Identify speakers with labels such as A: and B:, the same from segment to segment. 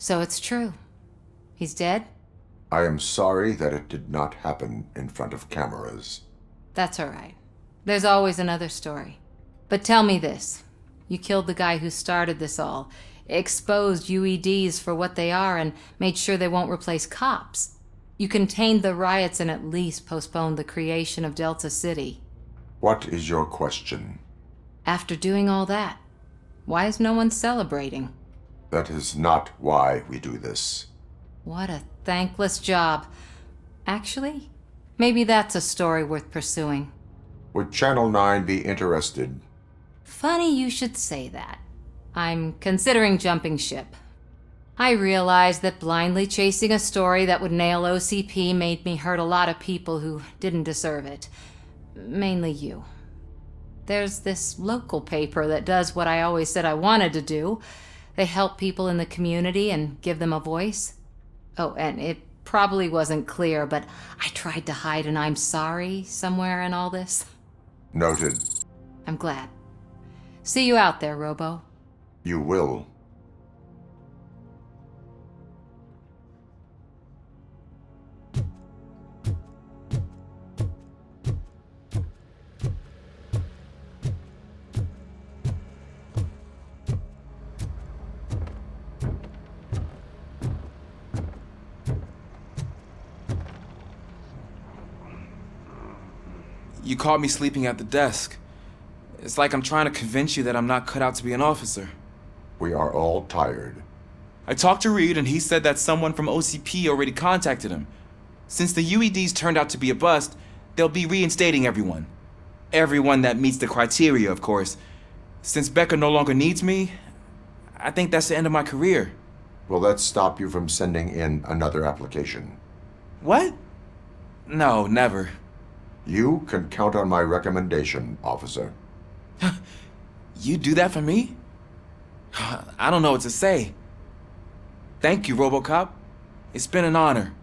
A: So it's true. He's dead?
B: I am sorry that it did not happen in front of cameras.
A: That's all right. There's always another story. But tell me this. You killed the guy who started this all, exposed UEDs for what they are, and made sure they won't replace cops. You contained the riots and at least postponed the creation of Delta City.
B: What is your question?
A: After doing all that, why is no one celebrating?
B: That is not why we do this.
A: What a thankless job. Actually, maybe that's a story worth pursuing.
B: Would Channel 9 be interested?
A: Funny you should say that. I'm considering jumping ship. I realized that blindly chasing a story that would nail OCP made me hurt a lot of people who didn't deserve it. Mainly you. There's this local paper that does what I always said I wanted to do. They help people in the community and give them a voice. Oh, and it probably wasn't clear, but I tried to hide an I'm sorry somewhere in all this.
B: Noted.
A: I'm glad. See you out there, Robo.
B: You will.
C: You caught me sleeping at the desk. It's like I'm trying to convince you that I'm not cut out to be an officer.
B: We are all tired.
C: I talked to Reed and he said that someone from OCP already contacted him. Since the UEDs turned out to be a bust, they'll be reinstating everyone. Everyone that meets the criteria, of course. Since Becca no longer needs me, I think that's the end of my career.
B: Will that stop you from sending in another application?
C: What? No, never.
B: You can count on my recommendation, officer.
C: You do that for me? I don't know what to say. Thank you, RoboCop. It's been an honor.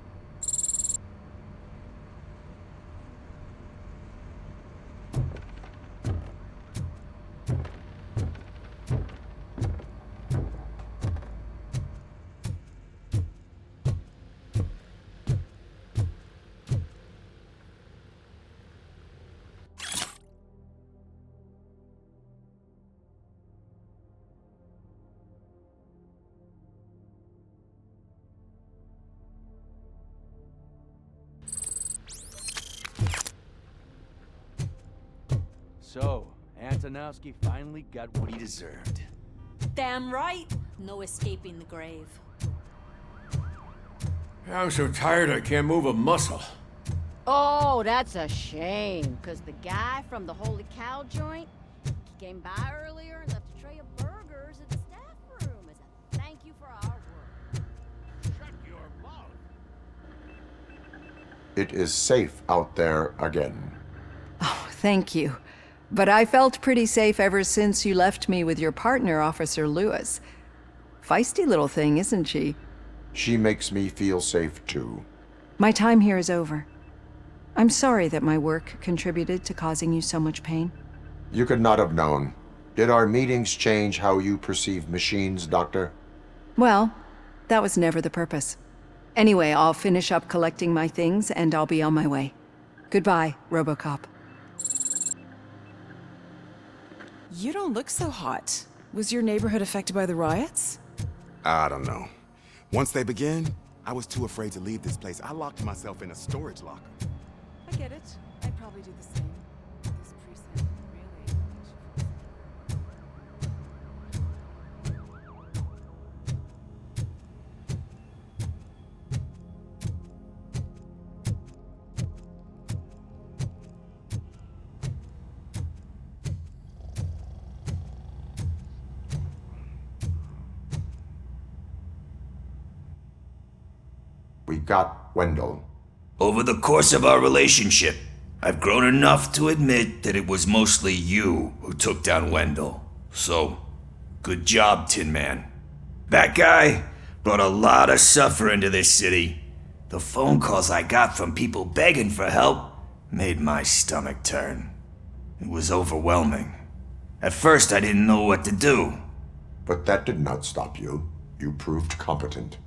D: So, Antonowski finally got what he deserved.
E: Damn right. No escaping the grave.
F: I'm so tired I can't move a muscle.
G: Oh, that's a shame, because the guy from the Holy Cow joint, he came by earlier and left a tray of burgers in the staff room as a thank you for our work.
F: Shut your mouth.
B: It is safe out there again.
H: Oh, thank you. But I felt pretty safe ever since you left me with your partner, Officer Lewis. Feisty little thing, isn't she?
B: She makes me feel safe too.
H: My time here is over. I'm sorry that my work contributed to causing you so much pain.
B: You could not have known. Did our meetings change how you perceive machines, Doctor?
H: Well, that was never the purpose. Anyway, I'll finish up collecting my things and I'll be on my way. Goodbye, RoboCop.
I: You don't look so hot. Was your neighborhood affected by the riots?
J: I don't know. Once they began, I was too afraid to leave this place. I locked myself in a storage locker.
I: I get it. I'd probably do the same. This precinct really...
B: We got Wendell.
K: Over the course of our relationship, I've grown enough to admit that it was mostly you who took down Wendell. So, good job, Tin Man. That guy brought a lot of suffering to this city. The phone calls I got from people begging for help made my stomach turn. It was overwhelming. At first, I didn't know what to do.
B: But that did not stop you. You proved competent.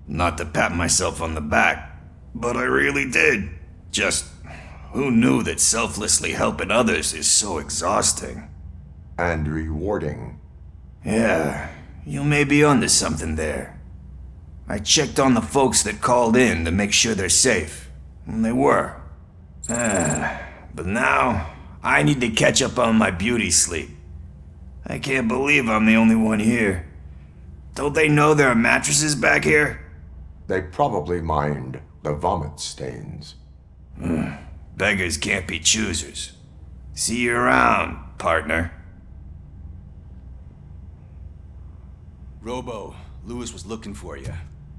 K: Not to pat myself on the back, but I really did. Just, who knew that selflessly helping others is so exhausting?
B: And rewarding.
K: Yeah, you may be onto something there. I checked on the folks that called in to make sure they're safe, and they were. But now, I need to catch up on my beauty sleep. I can't believe I'm the only one here. Don't they know there are mattresses back here?
B: They probably mind the vomit stains.
K: Beggars can't be choosers. See you around, partner.
D: Robo, Lewis was looking for you.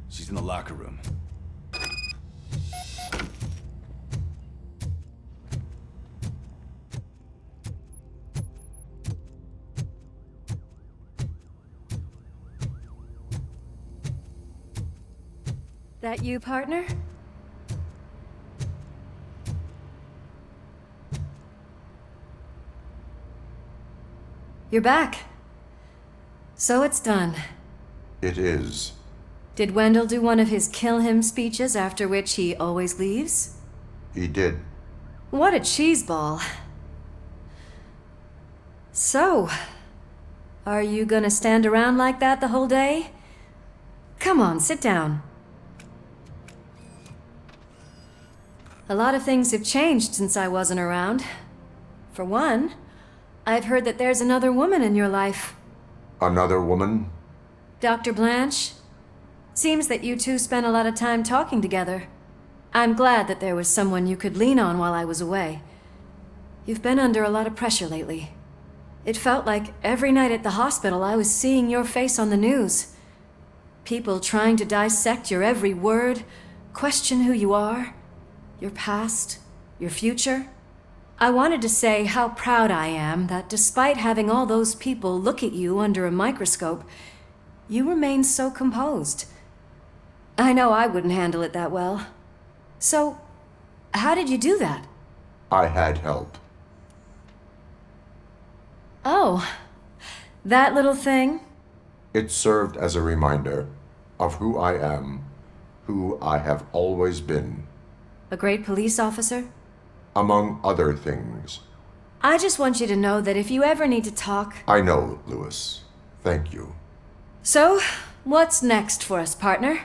D: She's in the locker room.
A: That you, partner? You're back. So it's done.
B: It is.
A: Did Wendell do one of his kill him speeches after which he always leaves?
B: He did.
A: What a cheeseball. So, are you gonna stand around like that the whole day? Come on, sit down. A lot of things have changed since I wasn't around. For one, I've heard that there's another woman in your life.
B: Another woman?
A: Dr. Blanche? Seems that you two spent a lot of time talking together. I'm glad that there was someone you could lean on while I was away. You've been under a lot of pressure lately. It felt like every night at the hospital I was seeing your face on the news. People trying to dissect your every word, question who you are, your past, your future. I wanted to say how proud I am that despite having all those people look at you under a microscope, you remain so composed. I know I wouldn't handle it that well. So, how did you do that?
B: I had help.
A: Oh, that little thing?
B: It served as a reminder of who I am, who I have always been.
A: A great police officer?
B: Among other things.
A: I just want you to know that if you ever need to talk...
B: I know, Lewis. Thank you.
A: So, what's next for us, partner?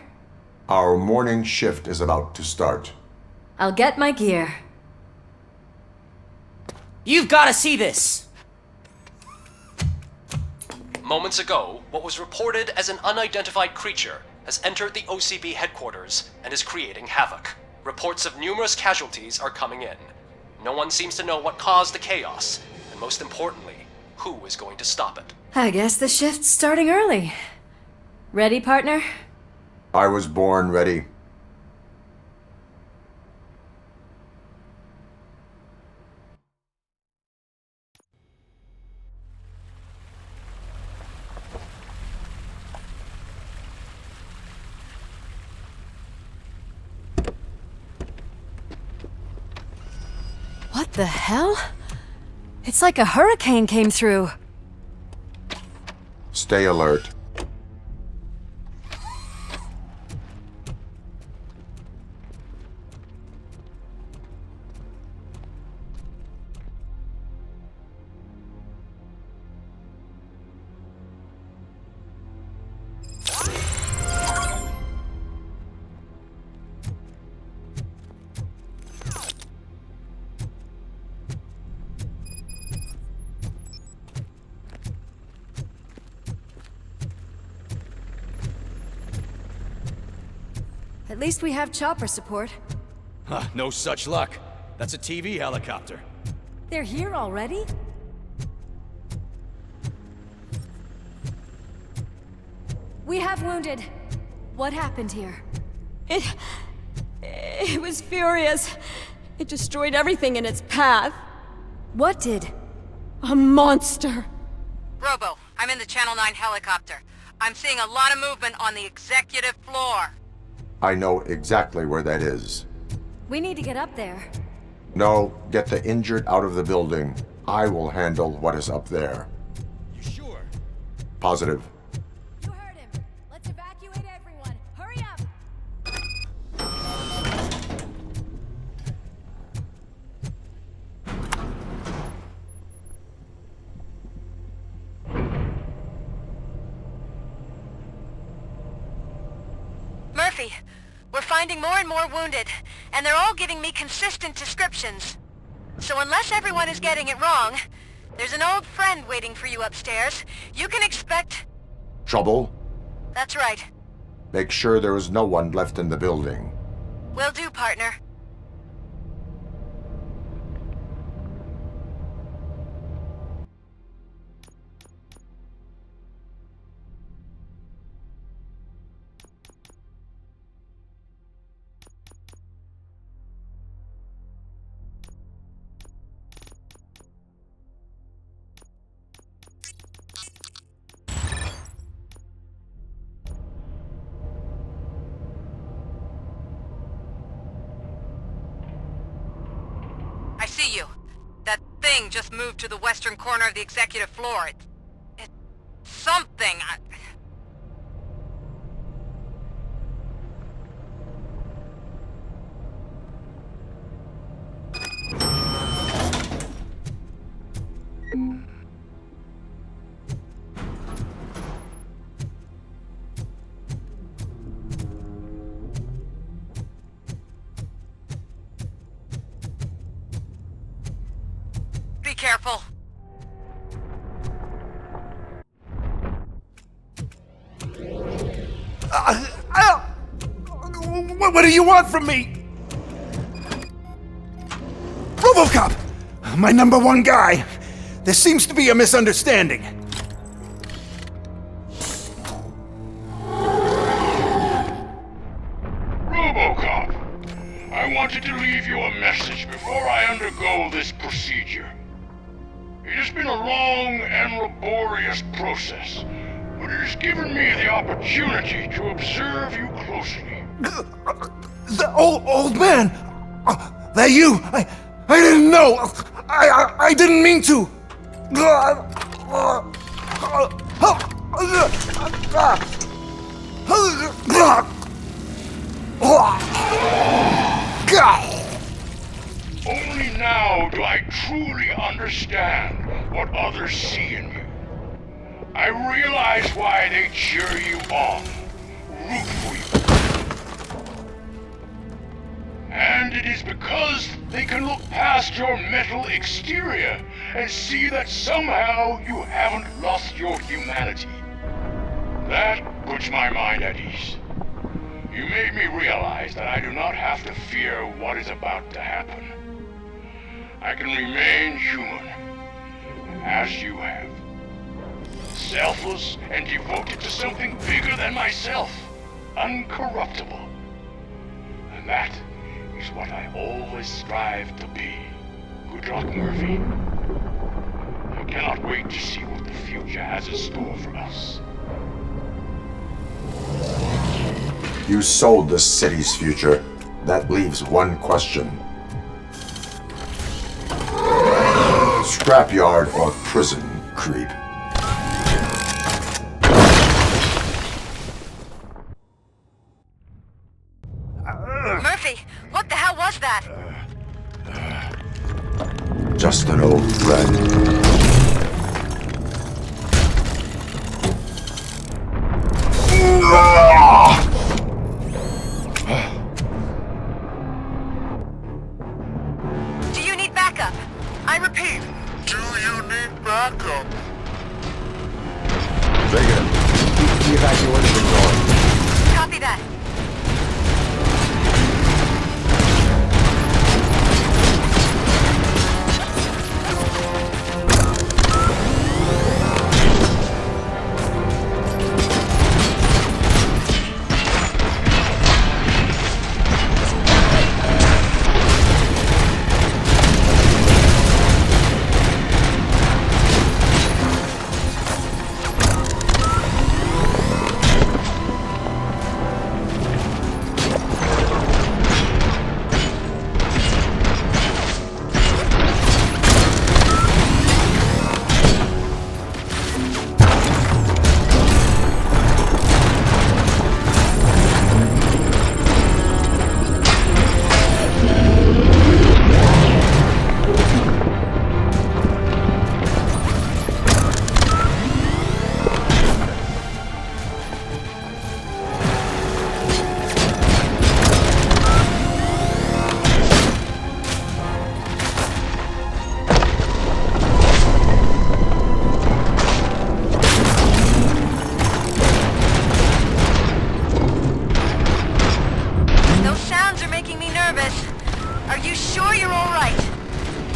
B: Our morning shift is about to start.
A: I'll get my gear.
L: You've got to see this! Moments ago, what was reported as an unidentified creature has entered the OCB headquarters and is creating havoc. Reports of numerous casualties are coming in. No one seems to know what caused the chaos, and most importantly, who is going to stop it.
A: I guess the shift's starting early. Ready, partner?
B: I was born ready.
A: What the hell? It's like a hurricane came through.
B: Stay alert.
A: At least we have chopper support.
D: Huh, no such luck. That's a TV helicopter.
A: They're here already? We have wounded. What happened here?
M: It was furious. It destroyed everything in its path.
A: What did?
M: A monster.
N: Robo, I'm in the Channel 9 helicopter. I'm seeing a lot of movement on the executive floor.
B: I know exactly where that is.
A: We need to get up there.
B: No, get the injured out of the building. I will handle what is up there.
D: You sure?
B: Positive.
A: You heard him. Let's evacuate.
N: Murphy, we're finding more and more wounded, and they're all giving me consistent descriptions. So unless everyone is getting it wrong, there's an old friend waiting for you upstairs. You can expect...
B: Trouble?
N: That's right.
B: Make sure there is no one left in the building.
N: Will do, partner. I see you. That thing just moved to the western corner of the executive floor. It's something. Be careful.
O: What do you want from me? RoboCop! My number one guy. There seems to be a misunderstanding.
F: RoboCop, I wanted to leave you a message before I undergo this procedure. It has been a long and laborious process, but it has given me the opportunity to observe you closely.
O: The old man! That you! I didn't know! I didn't mean to!
F: Only now do I truly understand what others see in you. I realize why they cheer you on, root for you. And it is because they can look past your metal exterior and see that somehow you haven't lost your humanity. That puts my mind at ease. You made me realize that I do not have to fear what is about to happen. I can remain human, as you have. Selfless and devoted to something bigger than myself, uncorruptible. And that is what I always strive to be. Good luck, Murphy. I cannot wait to see what the future has in store for us.
B: You sold the city's future. That leaves one question. Scrapyard or prison, creep?
N: Murphy, what the hell was that?
B: Just an old friend.
N: Do you need backup? I repeat,
F: Do you need backup?
B: Negative. Keep the evacuation going.
N: Copy that.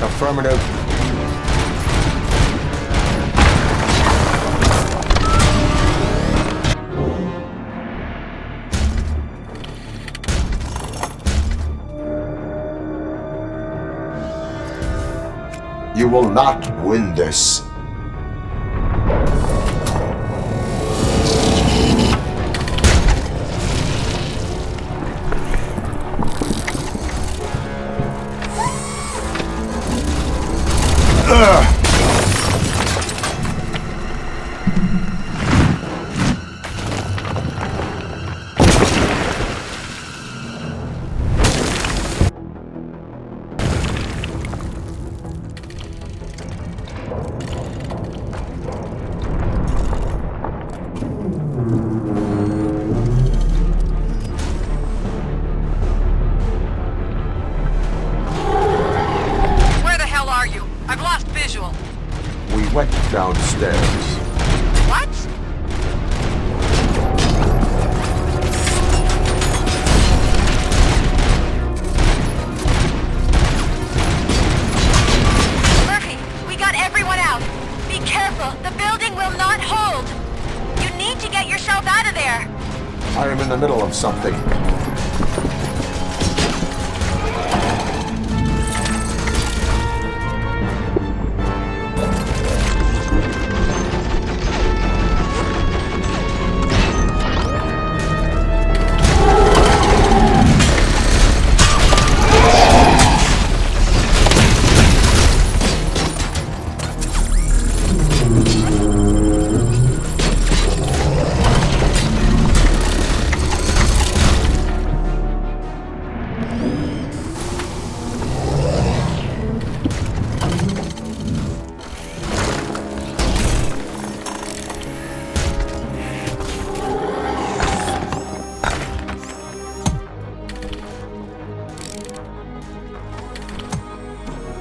B: Affirmative. You will not win this. We went downstairs.
N: What? Murphy, we got everyone out. Be careful, the building will not hold. You need to get yourself out of there.
B: I am in the middle of something.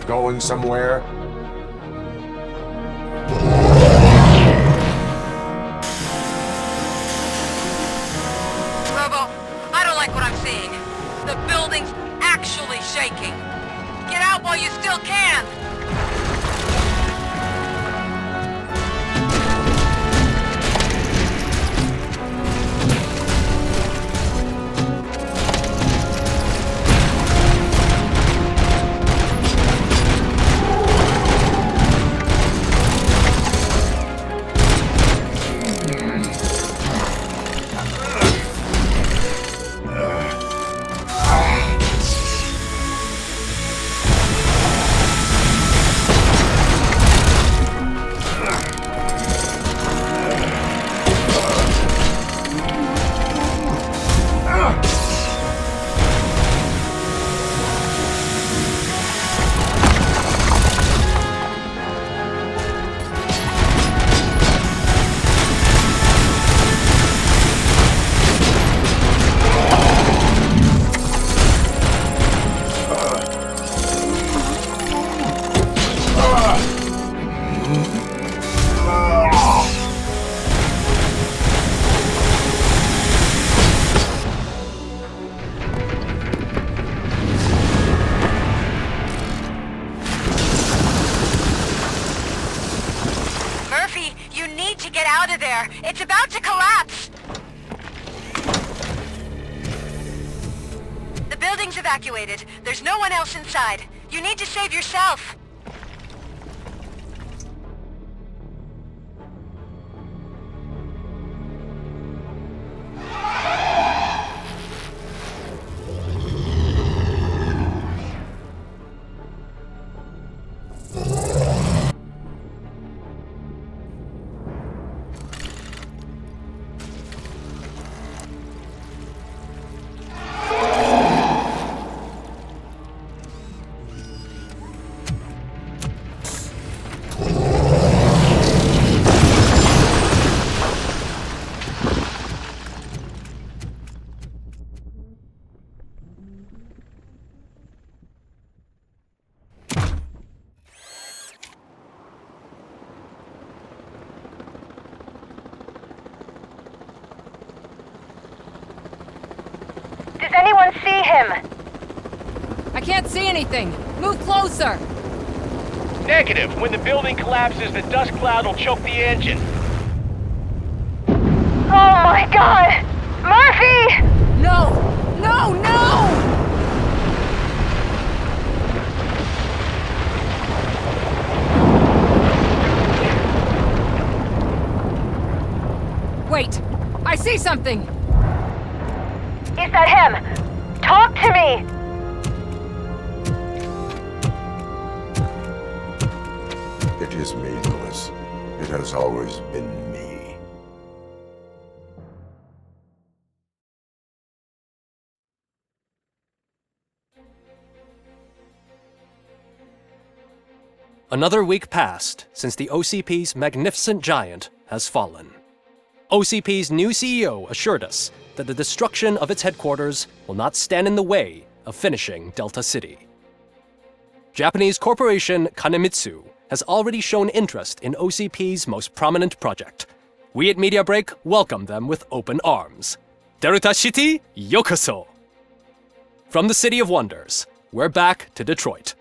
B: Going somewhere?
N: Robo, I don't like what I'm seeing. The building's actually shaking. Get out while you still can! It's about to collapse! The building's evacuated. There's no one else inside. You need to save yourself. Does anyone see him?
A: I can't see anything. Move closer.
D: Negative. When the building collapses, the dust cloud will choke the engine.
N: Oh my god! Murphy!
H: No! No, no!
A: Wait! I see something!
N: Is that him? Talk to me!
B: It is me, Lewis. It has always been me.
L: Another week passed since the OCP's magnificent giant has fallen. OCP's new CEO assured us that the destruction of its headquarters will not stand in the way of finishing Delta City. Japanese corporation Kanemitsu has already shown interest in OCP's most prominent project. We at Media Break welcome them with open arms. Delta City, yokoso! From the City of Wonders, we're back to Detroit.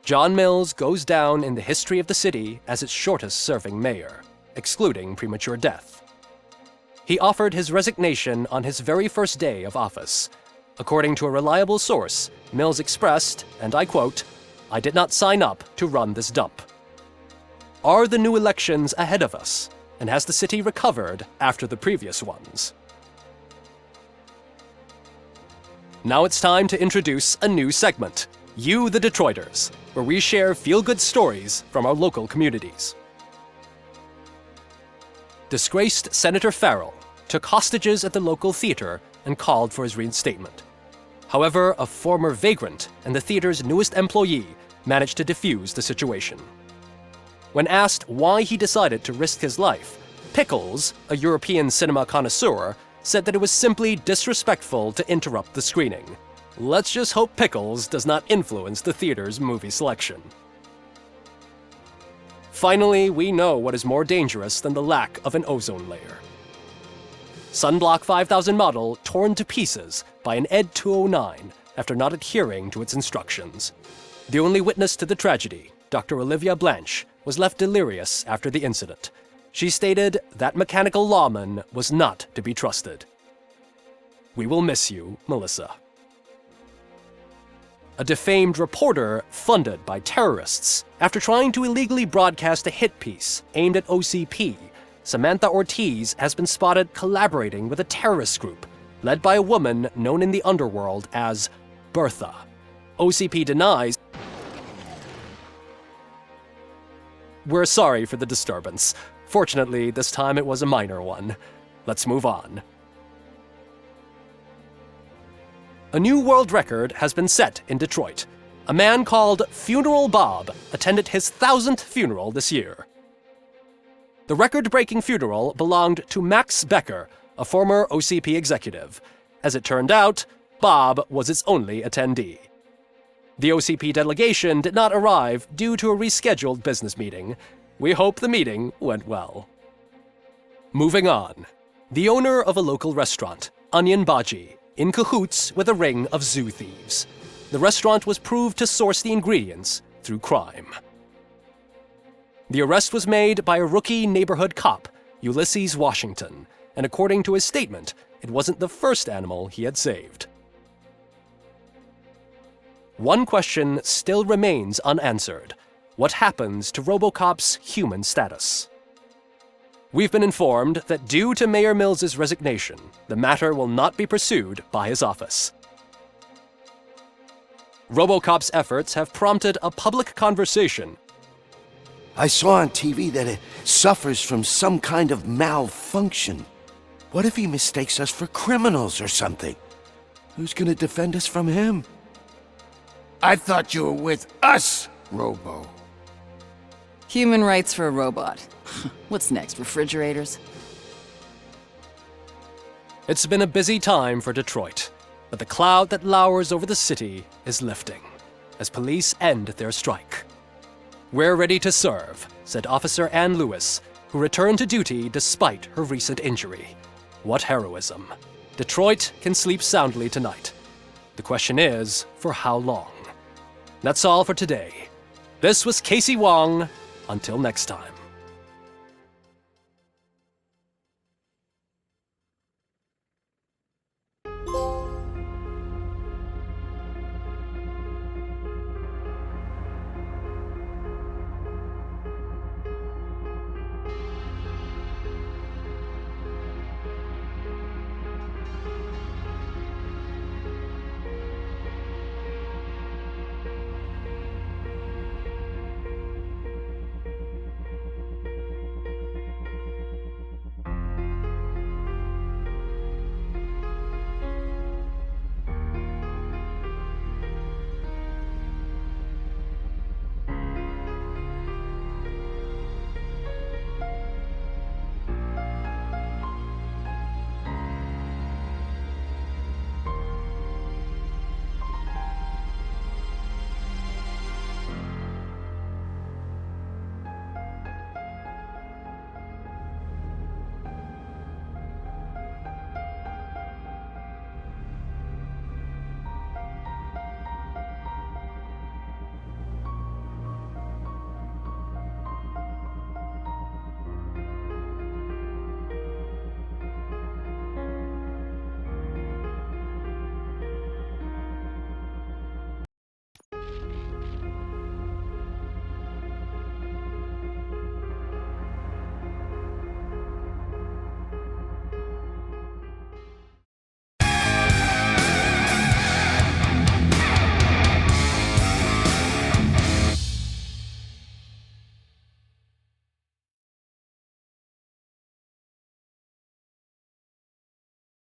L: John Mills goes down in the history of the city as its shortest-serving mayor, excluding premature death. He offered his resignation on his very first day of office. According to a reliable source, Mills expressed, and I quote, "I did not sign up to run this dump." Are the new elections ahead of us, and has the city recovered after the previous ones? Now it's time to introduce a new segment, You the Detroiters, where we share feel-good stories from our local communities. Disgraced Senator Farrell took hostages at the local theater and called for his reinstatement. However, a former vagrant and the theater's newest employee managed to defuse the situation. When asked why he decided to risk his life, Pickles, a European cinema connoisseur, said that it was simply disrespectful to interrupt the screening. Let's just hope Pickles does not influence the theater's movie selection. Finally, we know what is more dangerous than the lack of an ozone layer. Sunblock 5000 model torn to pieces by an ED 209 after not adhering to its instructions. The only witness to the tragedy, Dr. Olivia Blanche, was left delirious after the incident. She stated that mechanical lawman was not to be trusted. We will miss you, Melissa. A defamed reporter funded by terrorists. After trying to illegally broadcast a hit piece aimed at OCP, Samantha Ortiz has been spotted collaborating with a terrorist group led by a woman known in the underworld as Bertha. OCP denies. We're sorry for the disturbance. Fortunately, this time it was a minor one. Let's move on. A new world record has been set in Detroit. A man called Funeral Bob attended his 1000th funeral this year. The record-breaking funeral belonged to Max Becker, a former OCP executive. As it turned out, Bob was its only attendee. The OCP delegation did not arrive due to a rescheduled business meeting. We hope the meeting went well. Moving on. The owner of a local restaurant, Onion Baji, in cahoots with a ring of zoo thieves. The restaurant was proved to source the ingredients through crime. The arrest was made by a rookie neighborhood cop, Ulysses Washington, and according to his statement, it wasn't the first animal he had saved. One question still remains unanswered. What happens to RoboCop's human status? We've been informed that due to Mayor Mills's resignation, the matter will not be pursued by his office. RoboCop's efforts have prompted a public conversation.
O: I saw on TV that it suffers from some kind of malfunction. What if he mistakes us for criminals or something? Who's gonna defend us from him? I thought you were with us, Robo.
H: Human rights for a robot. What's next, refrigerators?
L: It's been a busy time for Detroit, but the cloud that lowers over the city is lifting as police end their strike. We're ready to serve, said Officer Ann Lewis, who returned to duty despite her recent injury. What heroism. Detroit can sleep soundly tonight. The question is, for how long?
P: That's all for today. This was Casey Wong. Until next time.